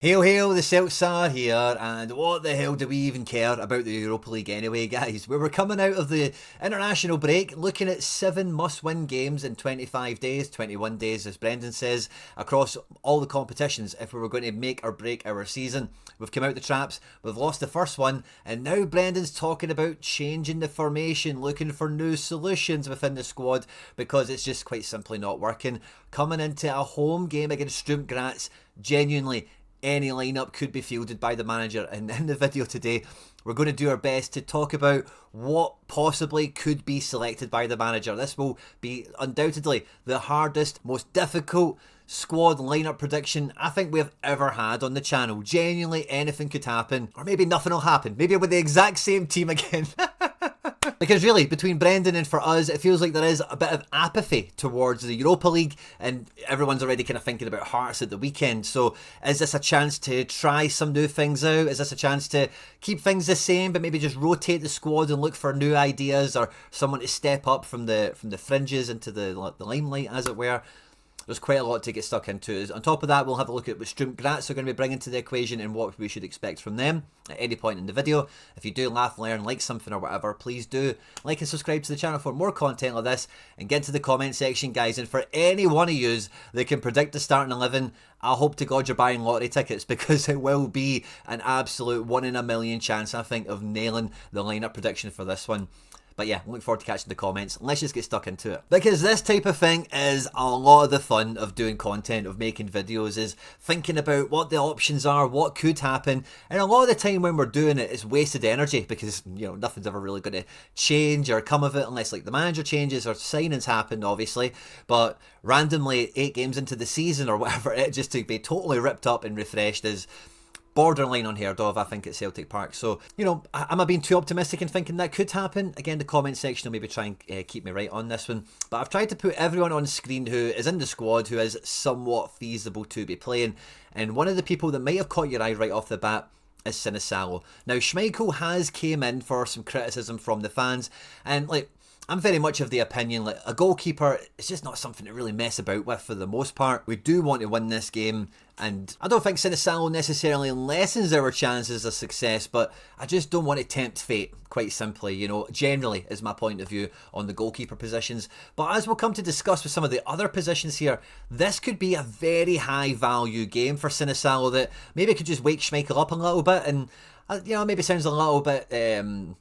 Hail, hail, the Celts are here, and what the hell do we even care about the Europa League anyway, guys? We were coming out of the international break, looking at 7 must-win games in 25 days, 21 days, as Brendan says, across all the competitions if we were going to make or break our season. We've come out the traps, we've lost the first one, and now Brendan's talking about changing the formation, looking for new solutions within the squad, because it's just quite simply not working. Coming into a home game against Sturm Graz, genuinely, any lineup could be fielded by the manager, and in the video today we're going to do our best to talk about what possibly could be selected by the manager. This will be undoubtedly the hardest, most difficult squad lineup prediction I think we have ever had on the channel. Genuinely anything could happen, or maybe nothing will happen. Maybe with the exact same team again. Because really, between Brendan and for us, it feels like there is a bit of apathy towards the Europa League, and everyone's already kind of thinking about Hearts at the weekend. So is this a chance to try some new things out? Is this a chance to keep things the same, but maybe just rotate the squad and look for new ideas, or someone to step up from the fringes into the limelight, as it were? There's quite a lot to get stuck into. On top of that, we'll have a look at what Strum Graz are going to be bringing to the equation and what we should expect from them at any point in the video. If you do laugh, learn, like something or whatever, please do like and subscribe to the channel for more content like this, and get to the comment section, guys. And for any one of yous that can predict the starting 11, I hope to God you're buying lottery tickets, because it will be an absolute 1 in a million chance, I think, of nailing the lineup prediction for this one. But yeah, I'm looking forward to catching the comments. Let's just get stuck into it. Because this type of thing is a lot of the fun of doing content, of making videos, is thinking about what the options are, what could happen. And a lot of the time when we're doing it, it's wasted energy, because, you know, nothing's ever really going to change or come of it unless like the manager changes or signings happen, obviously. But randomly 8 games into the season or whatever, it just to be totally ripped up and refreshed is borderline unheard of, I think, at Celtic Park. So, you know, am I being too optimistic in thinking that could happen? Again, the comment section will maybe try and keep me right on this one. But I've tried to put everyone on screen who is in the squad, who is somewhat feasible to be playing. And one of the people that might have caught your eye right off the bat is Sinisalo. Now, Schmeichel has came in for some criticism from the fans, and like, I'm very much of the opinion like a goalkeeper is just not something to really mess about with for the most part. We do want to win this game, and I don't think Sinisalo necessarily lessens our chances of success, but I just don't want to tempt fate, quite simply, you know, generally is my point of view on the goalkeeper positions. But as we'll come to discuss with some of the other positions here, this could be a very high value game for Sinisalo that maybe could just wake Schmeichel up a little bit. And you know, maybe sounds a little bit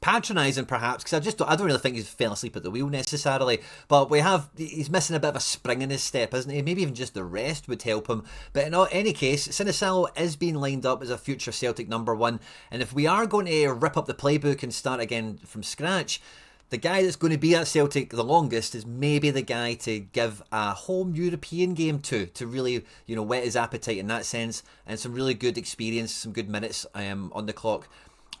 patronising perhaps, because I don't really think he's fell asleep at the wheel necessarily, but he's missing a bit of a spring in his step, isn't he? Maybe even just the rest would help him. But in any case, Sinisalo is being lined up as a future Celtic #1, and if we are going to rip up the playbook and start again from scratch, the guy that's going to be at Celtic the longest is maybe the guy to give a home European game to really, you know, whet his appetite in that sense, and some really good experience, some good minutes on the clock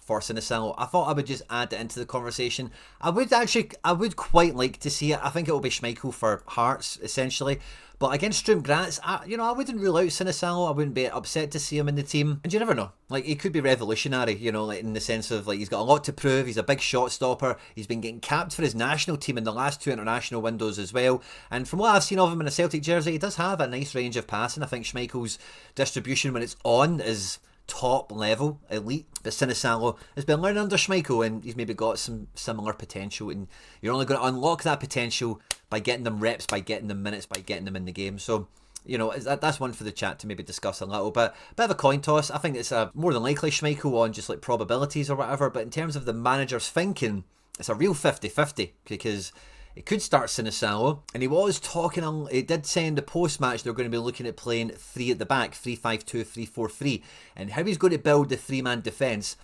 for Sinisalo. I thought I would just add that into the conversation. I would quite like to see it. I think it will be Schmeichel for Hearts, essentially. But against Strum Graz, I wouldn't rule out Sinisalo. I wouldn't be upset to see him in the team. And you never know. Like, he could be revolutionary, you know, like in the sense of, like, he's got a lot to prove. He's a big shot stopper. He's been getting capped for his national team in the last 2 international windows as well. And from what I've seen of him in a Celtic jersey, he does have a nice range of passing. I think Schmeichel's distribution when it's on is top level, elite. But Sinisalo has been learning under Schmeichel, and he's maybe got some similar potential, and you're only going to unlock that potential by getting them reps, by getting them minutes, by getting them in the game. So, you know, that's one for the chat to maybe discuss a little bit. Bit of a coin toss. I think it's more than likely Schmeichel on just like probabilities or whatever, but in terms of the manager's thinking, it's a real 50-50, because it could start Sinisalo, and he was talking, he did say in the post-match they're going to be looking at playing 3 at the back, 3-5-2, 3-4-3, and how he's going to build the 3-man defence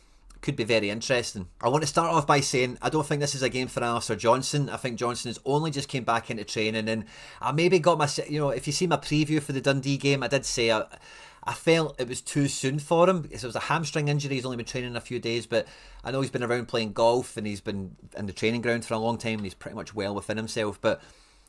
could be very interesting. I want to start off by saying I don't think this is a game for Alistair Johnson. I think Johnson has only just came back into training, and I maybe got my, you know, if you see my preview for the Dundee game, I did say I felt it was too soon for him, because it was a hamstring injury. He's only been training a few days, but I know he's been around playing golf, and he's been in the training ground for a long time, and he's pretty much well within himself. But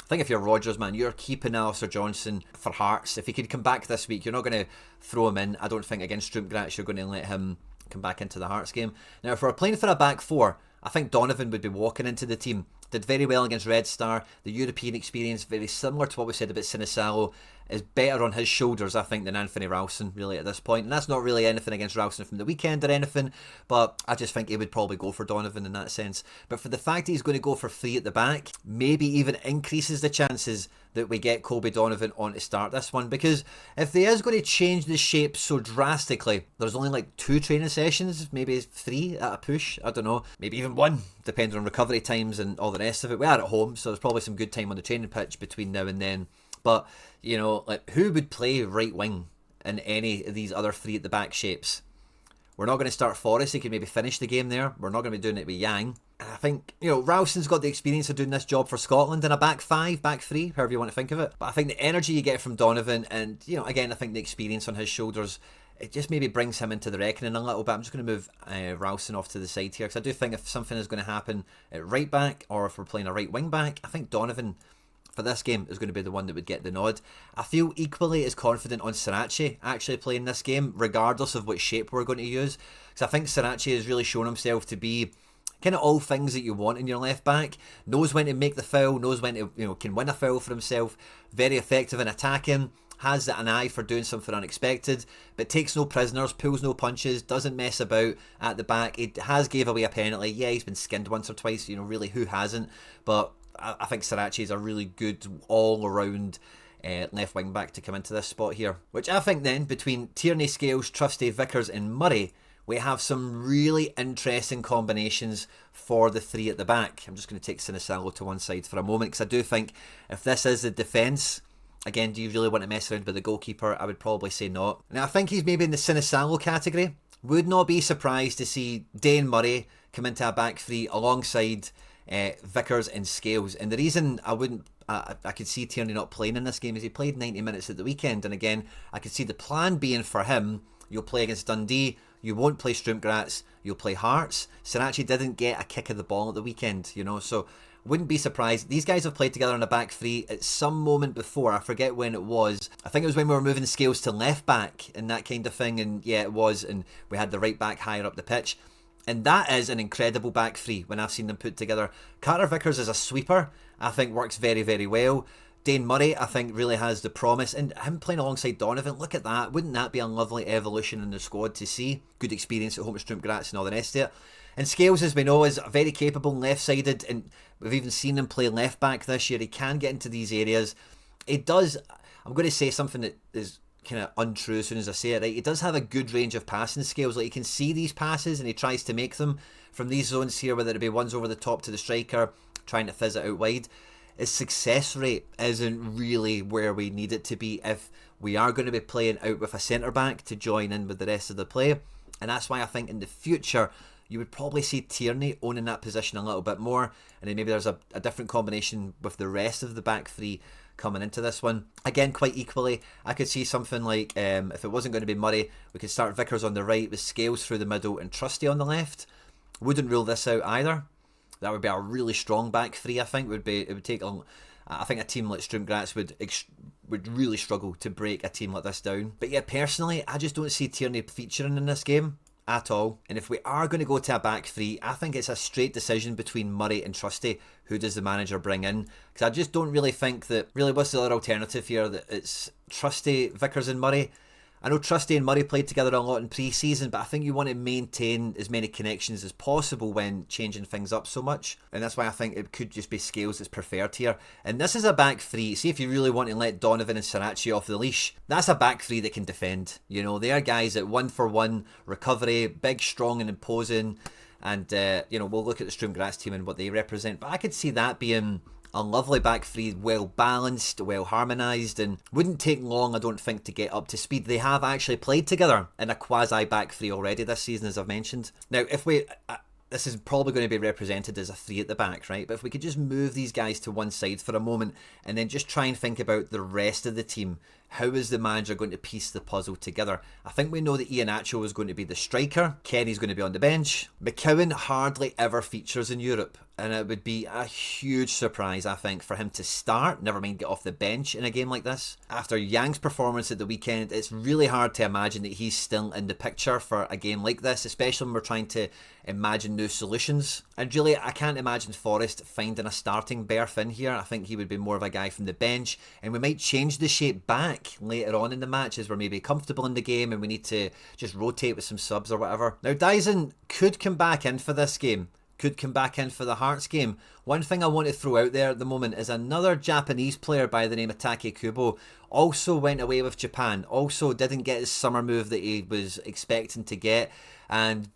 I think if you're Rodgers, man, you're keeping Alistair Johnson for Hearts. If he could come back this week, you're not going to throw him in. I don't think against Sturm Graz you're going to let him come back into the Hearts game. Now, if we're playing for a back 4, I think Donovan would be walking into the team. Did very well against Red Star. The European experience, very similar to what we said about Sinisalo, is better on his shoulders, I think, than Anthony Ralston, really, at this point. And that's not really anything against Ralston from the weekend or anything, but I just think he would probably go for Donovan in that sense. But for the fact that he's going to go for 3 at the back, maybe even increases the chances that we get Colby Donovan on to start this one. Because if he is going to change the shape so drastically, there's only like 2 training sessions, maybe 3 at a push, I don't know, maybe even 1, depending on recovery times and all the rest of it. We are at home, so there's probably some good time on the training pitch between now and then. But, you know, like, who would play right wing in any of these other 3 at the back shapes? We're not going to start Forrest. He could maybe finish the game there. We're not going to be doing it with Yang. And I think, you know, Ralston's got the experience of doing this job for Scotland in a back 5, back 3, however you want to think of it. But I think the energy you get from Donovan and, you know, again, I think the experience on his shoulders, it just maybe brings him into the reckoning a little bit. I'm just going to move Ralston off to the side here, because I do think if something is going to happen at right back, or if we're playing a right wing back, I think Donovan for this game is going to be the one that would get the nod. I feel equally as confident on Sriracha actually playing this game, regardless of what shape we're going to use, because I think Sriracha has really shown himself to be kind of all things that you want in your left back. Knows when to make the foul, knows when to, you know, can win a foul for himself, very effective in attacking, has an eye for doing something unexpected, but takes no prisoners, pulls no punches, doesn't mess about at the back. He has gave away a penalty. Yeah, he's been skinned once or twice, you know, really, who hasn't? But I think Sriracha is a really good all-around left wing back to come into this spot here. Which I think then, between Tierney, Scales, Trusty, Vickers and Murray, we have some really interesting combinations for the 3 at the back. I'm just going to take Sinisalo to one side for a moment, because I do think if this is the defence, again, do you really want to mess around with the goalkeeper? I would probably say not. Now, I think he's maybe in the Sinisalo category. Would not be surprised to see Dane Murray come into a back 3 alongside Vickers and Scales. And the reason I wouldn't, I could see Tierney not playing in this game is he played 90 minutes at the weekend, and again, I could see the plan being for him, you'll play against Dundee, you won't play Sturm Graz, you'll play Hearts. Sriracha didn't get a kick of the ball at the weekend, you know, so wouldn't be surprised. These guys have played together in a back 3 at some moment before. I forget when it was. I think it was when we were moving Scales to left back and that kind of thing, and yeah, it was, and we had the right back higher up the pitch. And that is an incredible back 3 when I've seen them put together. Carter Vickers as a sweeper, I think works very, very well. Dane Murray, I think, really has the promise. And him playing alongside Donovan, look at that. Wouldn't that be a lovely evolution in the squad to see? Good experience at home at Sturm Graz and all the rest of it. And Scales, as we know, is very capable and left-sided. And we've even seen him play left back this year. He can get into these areas. It does, I'm going to say something that is kind of untrue as soon as I say it, right? He does have a good range of passing skills. Like, he can see these passes and he tries to make them from these zones here, whether it be ones over the top to the striker, trying to fizz it out wide. His success rate isn't really where we need it to be if we are going to be playing out with a centre back to join in with the rest of the play. And that's why I think in the future you would probably see Tierney owning that position a little bit more, and then maybe there's a different combination with the rest of the back 3 coming into this one. Again, quite equally, I could see something like, if it wasn't going to be Murray, we could start Vickers on the right with Scales through the middle and Trusty on the left. Wouldn't rule this out either. That would be a really strong back 3, I think. It would take I think a team like Sturm Graz would really struggle to break a team like this down. But yeah, personally, I just don't see Tierney featuring in this game at all. And if we are going to go to a back 3, I think it's a straight decision between Murray and Trusty. Who does the manager bring in? Because I just don't really think that, really, what's the other alternative here? That it's Trusty, Vickers and Murray. I know Trusty and Murray played together a lot in pre-season, but I think you want to maintain as many connections as possible when changing things up so much. And that's why I think it could just be Scales that's preferred here. And this is a back 3. See, if you really want to let Donovan and Sriracha off the leash, that's a back 3 that can defend. You know, they are guys at 1-for-1 recovery, big, strong and imposing. And, you know, we'll look at the Sturm Graz team and what they represent. But I could see that being a lovely back 3, well balanced, well harmonised, and wouldn't take long, I don't think, to get up to speed. They have actually played together in a quasi back 3 already this season, as I've mentioned. Now, if we, this is probably going to be represented as a 3 at the back, right? But if we could just move these guys to one side for a moment and then just try and think about the rest of the team How is the manager going to piece the puzzle together? I think we know that Iheanacho is going to be the striker. Kenny's going to be on the bench. McCowan hardly ever features in Europe, and it would be a huge surprise, I think, for him to start, never mind get off the bench in a game like this. After Yang's performance at the weekend, it's really hard to imagine that he's still in the picture for a game like this, especially when we're trying to imagine new solutions. And really, I can't imagine Forrest finding a starting berth in here. I think he would be more of a guy from the bench, and we might change the shape back later on in the match as we're maybe comfortable in the game and we need to just rotate with some subs or whatever. Now, Dyson could come back in for this game. Could come back in for the Hearts game. One thing I want to throw out there at the moment is another Japanese player by the name of Take Kubo also went away with Japan, also didn't get his summer move that he was expecting to get, and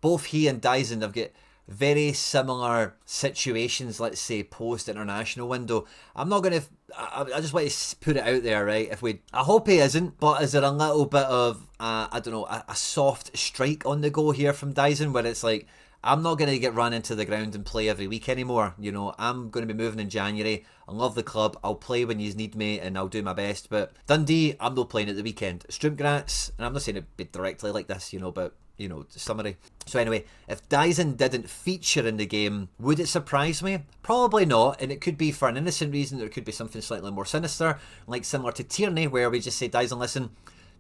both he and Dyson have got very similar situations, let's say, post-international window. I'm not going to... I just want to put it out there, right? I hope he isn't, but is there a little bit of, I don't know, a soft strike on the go here from Dyson where it's like, I'm not going to get run into the ground and play every week anymore. You know, I'm going to be moving in January. I love the club. I'll play when you need me and I'll do my best. But Dundee, I'm not playing at the weekend. Sturm Graz, and I'm not saying it be directly like this, you know, but, you know, summary. So anyway, if Dyson didn't feature in the game, would it surprise me? Probably not, and it could be for an innocent reason, or it could be something slightly more sinister, like similar to Tierney, where we just say, Dyson, listen,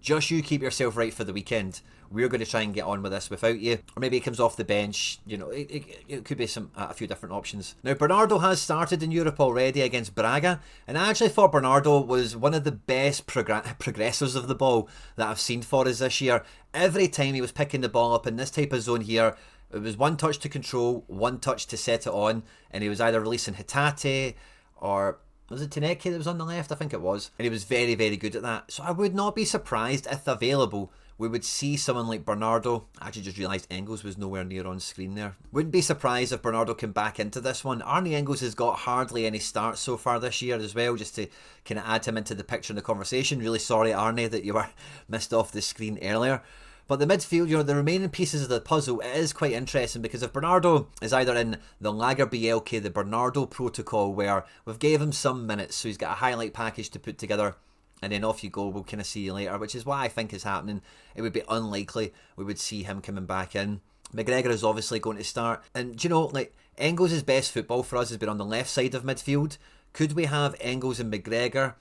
just you keep yourself right for the weekend. We're going to try and get on with this without you. Or maybe he comes off the bench. You know, it could be a few different options. Now, Bernardo has started in Europe already against Braga. And I actually thought Bernardo was one of the best progressors of the ball that I've seen for us this year. Every time he was picking the ball up in this type of zone here, it was one touch to control, one touch to set it on. And he was either releasing Hatate or... was it Taneke that was on the left? I think it was. And he was very, very good at that. So I would not be surprised if available, we would see someone like Bernardo. I actually just realised Engles was nowhere near on screen there. Wouldn't be surprised if Bernardo came back into this one. Arne Engles has got hardly any starts so far this year as well, just to kind of add him into the picture in the conversation. Really sorry, Arne, that you were missed off the screen earlier. But the midfield, you know, the remaining pieces of the puzzle, it is quite interesting because if Bernardo is either in the Lager BLK, the Bernardo protocol, where we've gave him some minutes, so he's got a highlight package to put together, and then off you go, we'll kind of see you later, which is what I think is happening. It would be unlikely we would see him coming back in. McGregor is obviously going to start. And, you know, like, Engles' best football for us has been on the left side of midfield. Could we have Engles and McGregor?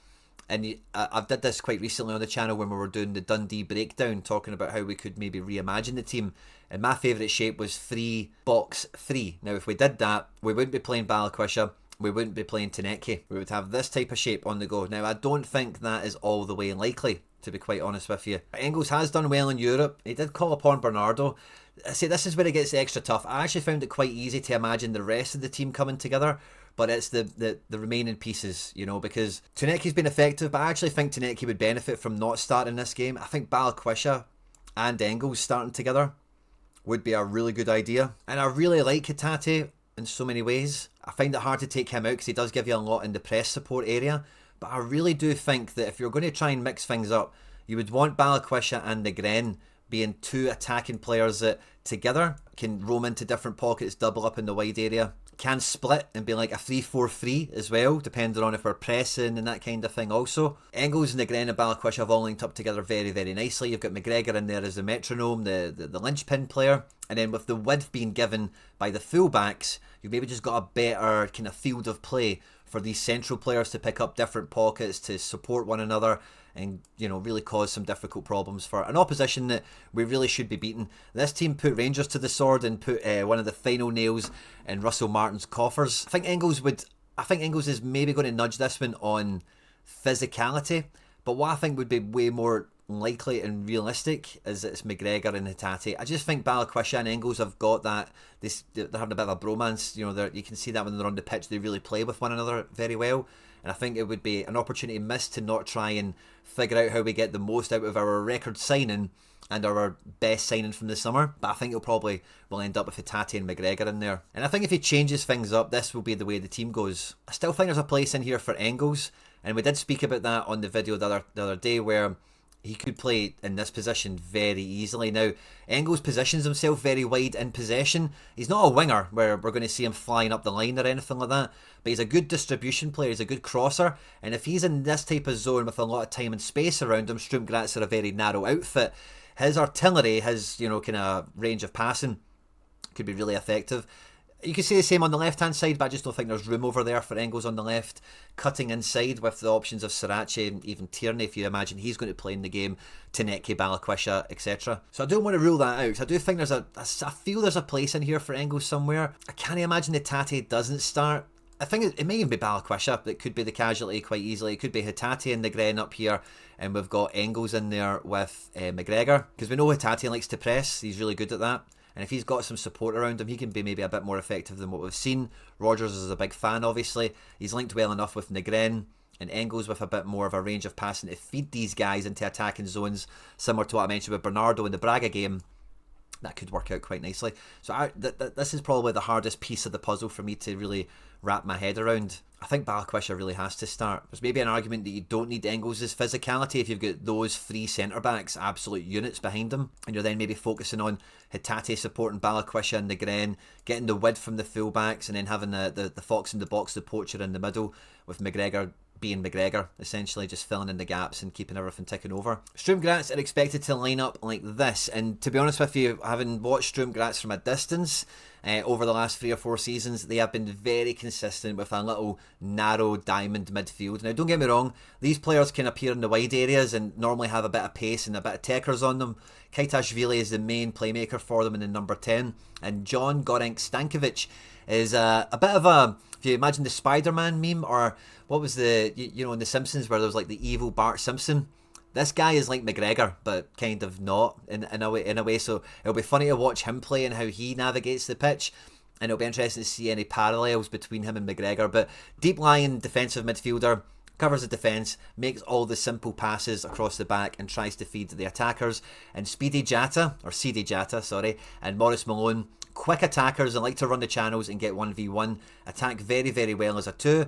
And I've did this quite recently on the channel when we were doing the Dundee breakdown, talking about how we could maybe reimagine the team. And my favourite shape was 3-box-3. Now, if we did that, we wouldn't be playing Balikwisha, we wouldn't be playing Taneke. We would have this type of shape on the go. Now, I don't think that is all the way likely, to be quite honest with you. Engles has done well in Europe. He did call upon Bernardo. I say this is where it gets extra tough. I actually found it quite easy to imagine the rest of the team coming together, but it's the remaining pieces, you know, because Taneki's been effective, but I actually think Taneke would benefit from not starting this game. I think Balikwisha and Engles starting together would be a really good idea. And I really like Hatate in so many ways. I find it hard to take him out because he does give you a lot in the press support area, but I really do think that if you're going to try and mix things up, you would want Balikwisha and Negren being two attacking players that together can roam into different pockets, double up in the wide area, can split and be like a 3-4-3 as well, depending on if we're pressing and that kind of thing also. Engles, Negren and Balikwisha have all linked up together very, very nicely. You've got McGregor in there as the metronome, the linchpin player. And then with the width being given by the fullbacks, you've maybe just got a better kind of field of play for these central players to pick up different pockets, to support one another, and, you know, really cause some difficult problems for an opposition that we really should be beating. This team put Rangers to the sword and put one of the final nails in Russell Martin's coffers. I think Engles is maybe going to nudge this one on physicality, but what I think would be way more likely and realistic is it's McGregor and Hatate. I just think Balikwisha and Engles have got that, they're having a bit of a bromance, you know, you can see that when they're on the pitch, they really play with one another very well. And I think it would be an opportunity missed to not try and figure out how we get the most out of our record signing and our best signing from the summer. But I think it probably will end up with Hatate and McGregor in there. And I think if he changes things up, this will be the way the team goes. I still think there's a place in here for Engles, and we did speak about that on the video the other day, where he could play in this position very easily. Now, Engles positions himself very wide in possession. He's not a winger where we're going to see him flying up the line or anything like that, but he's a good distribution player, he's a good crosser, and if he's in this type of zone with a lot of time and space around him, Sturm Graz are a very narrow outfit. His artillery, his, kind of range of passing could be really effective. You could say the same on the left-hand side, but I just don't think there's room over there for Engles on the left. Cutting inside with the options of Sriracha and even Tierney, if you imagine he's going to play in the game, Taneke, Balikwisha, etc. So I don't want to rule that out. I do think I feel there's a place in here for Engles somewhere. I can't imagine the Tate doesn't start. I think it may even be Balikwisha that could be the casualty quite easily. It could be Hatate and Negren up here, and we've got Engles in there with McGregor, because we know Hatate likes to press. He's really good at that. And if he's got some support around him, he can be maybe a bit more effective than what we've seen. Rogers is a big fan, obviously. He's linked well enough with Negren, and Engles with a bit more of a range of passing to feed these guys into attacking zones, similar to what I mentioned with Bernardo in the Braga game. That could work out quite nicely. So this is probably the hardest piece of the puzzle for me to really wrap my head around. I think Balikwisha really has to start. There's maybe an argument that you don't need Engles' physicality if you've got those three centre-backs, absolute units behind them, and you're then maybe focusing on Hatate supporting Balikwisha and Negren, getting the width from the full-backs, and then having the fox in the box, the poacher in the middle, with McGregor being McGregor, essentially just filling in the gaps and keeping everything ticking over. Sturm Graz are expected to line up like this, and to be honest with you, having watched Sturm Graz from a distance over the last 3 or 4 seasons, they have been very consistent with a little narrow diamond midfield. Now don't get me wrong, these players can appear in the wide areas and normally have a bit of pace and a bit of techers on them. Kaitashvili is the main playmaker for them in the number 10, and John Gorenk Stankovic is a bit of a, if you imagine the Spider-Man meme, or what was the, in The Simpsons where there was like the evil Bart Simpson. This guy is like McGregor, but kind of not in a way. So it'll be funny to watch him play and how he navigates the pitch, and it'll be interesting to see any parallels between him and McGregor. But deep lying defensive midfielder, covers the defence, makes all the simple passes across the back and tries to feed the attackers. And Speedy Jata, and Maurice Malone, quick attackers and like to run the channels and get 1v1, attack very, very well as a 2,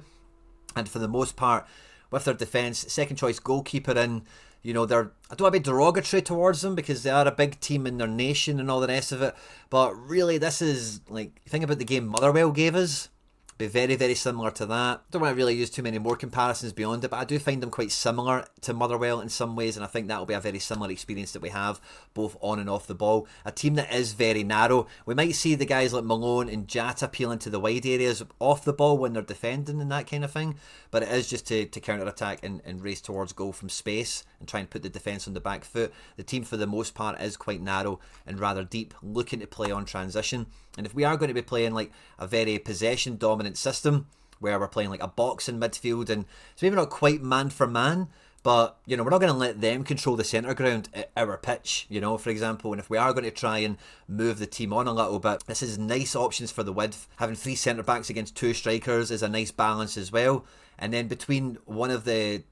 and for the most part, with their defence, second choice goalkeeper in, I don't want to be derogatory towards them because they are a big team in their nation and all the rest of it, but really this is, like, think about the game Motherwell gave us. Be very, very similar to that. Don't want to really use too many more comparisons beyond it, but I do find them quite similar to Motherwell in some ways, and I think that will be a very similar experience that we have both on and off the ball. A team that is very narrow. We might see the guys like Malone and Jata peel into the wide areas off the ball when they're defending and that kind of thing, but it is just to counter-attack and race towards goal from space and try and put the defence on the back foot. The team for the most part is quite narrow and rather deep, looking to play on transition. And if we are going to be playing like a very possession dominant system where we're playing like a box in midfield, and it's maybe not quite man for man, but we're not going to let them control the centre ground at our pitch, for example. And if we are going to try and move the team on a little bit, this is nice options for the width. Having 3 centre backs against 2 strikers is a nice balance as well. And then between one of the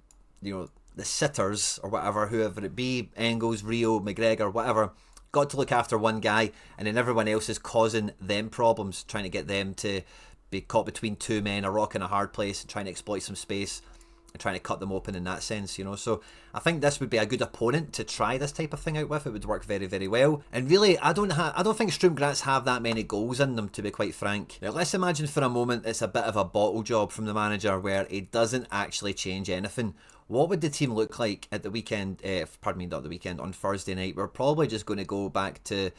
the sitters or whatever, whoever it be, Engles, Rio, McGregor, whatever, got to look after one guy, and then everyone else is causing them problems, trying to get them to be caught between 2 men, a rock in a hard place, and trying to exploit some space and trying to cut them open in that sense, So I think this would be a good opponent to try this type of thing out with. It would work very, very well. And really, I don't think Sturm Graz have that many goals in them, to be quite frank. Now, let's imagine for a moment it's a bit of a bottle job from the manager where it doesn't actually change anything. What would the team look like at the weekend? Not the weekend, on Thursday night. We're probably just going to go back to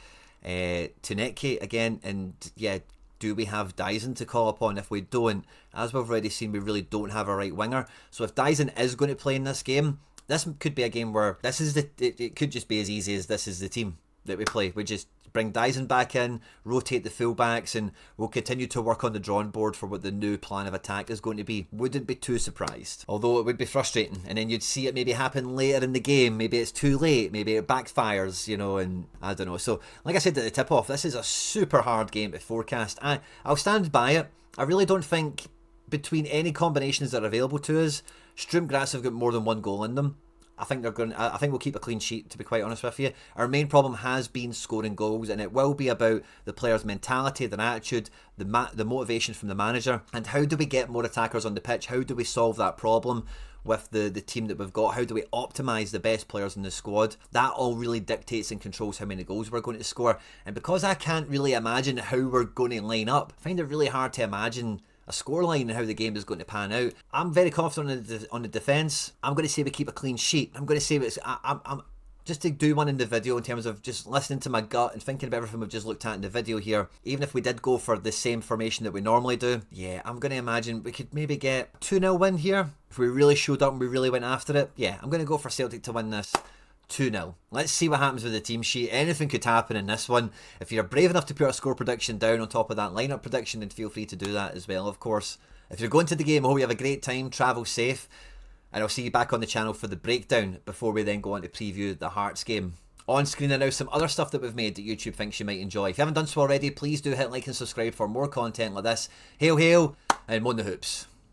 Netke again, and yeah, do we have Dyson to call upon? If we don't, as we've already seen, we really don't have a right winger. So if Dyson is going to play in this game, this could be a game where it could just be as easy as this is the team that we play. We just bring Dyson back in, rotate the fullbacks, and we'll continue to work on the drawing board for what the new plan of attack is going to be. Wouldn't be too surprised. Although it would be frustrating, and then you'd see it maybe happen later in the game. Maybe it's too late, maybe it backfires, and I don't know. So, like I said at the tip-off, this is a super hard game to forecast. I'll stand by it. I really don't think, between any combinations that are available to us, Sturm Graz have got more than 1 goal in them. I think we'll keep a clean sheet, to be quite honest with you. Our main problem has been scoring goals, and it will be about the players' mentality, their attitude, the motivation from the manager, and how do we get more attackers on the pitch? How do we solve that problem? with the team that we've got? How do we optimise the best players in the squad? That all really dictates and controls how many goals we're going to score. And because I can't really imagine how we're going to line up, I find it really hard to imagine a scoreline and how the game is going to pan out. I'm very confident on the defence. I'm going to say we keep a clean sheet. I'm going to say I'm just to do one in the video in terms of just listening to my gut and thinking of everything we've just looked at in the video here. Even if we did go for the same formation that we normally do, yeah, I'm going to imagine we could maybe get 2-0 win here. If we really showed up and we really went after it, yeah, I'm going to go for Celtic to win this 2-0. Let's see what happens with the team sheet. Anything could happen in this one. If you're brave enough to put a score prediction down on top of that lineup prediction, then feel free to do that as well, of course. If you're going to the game, I hope you have a great time, travel safe, and I'll see you back on the channel for the breakdown before we then go on to preview the Hearts game. On screen are now some other stuff that we've made that YouTube thinks you might enjoy. If you haven't done so already, please do hit like and subscribe for more content like this. Hail, hail, and mon the hoops.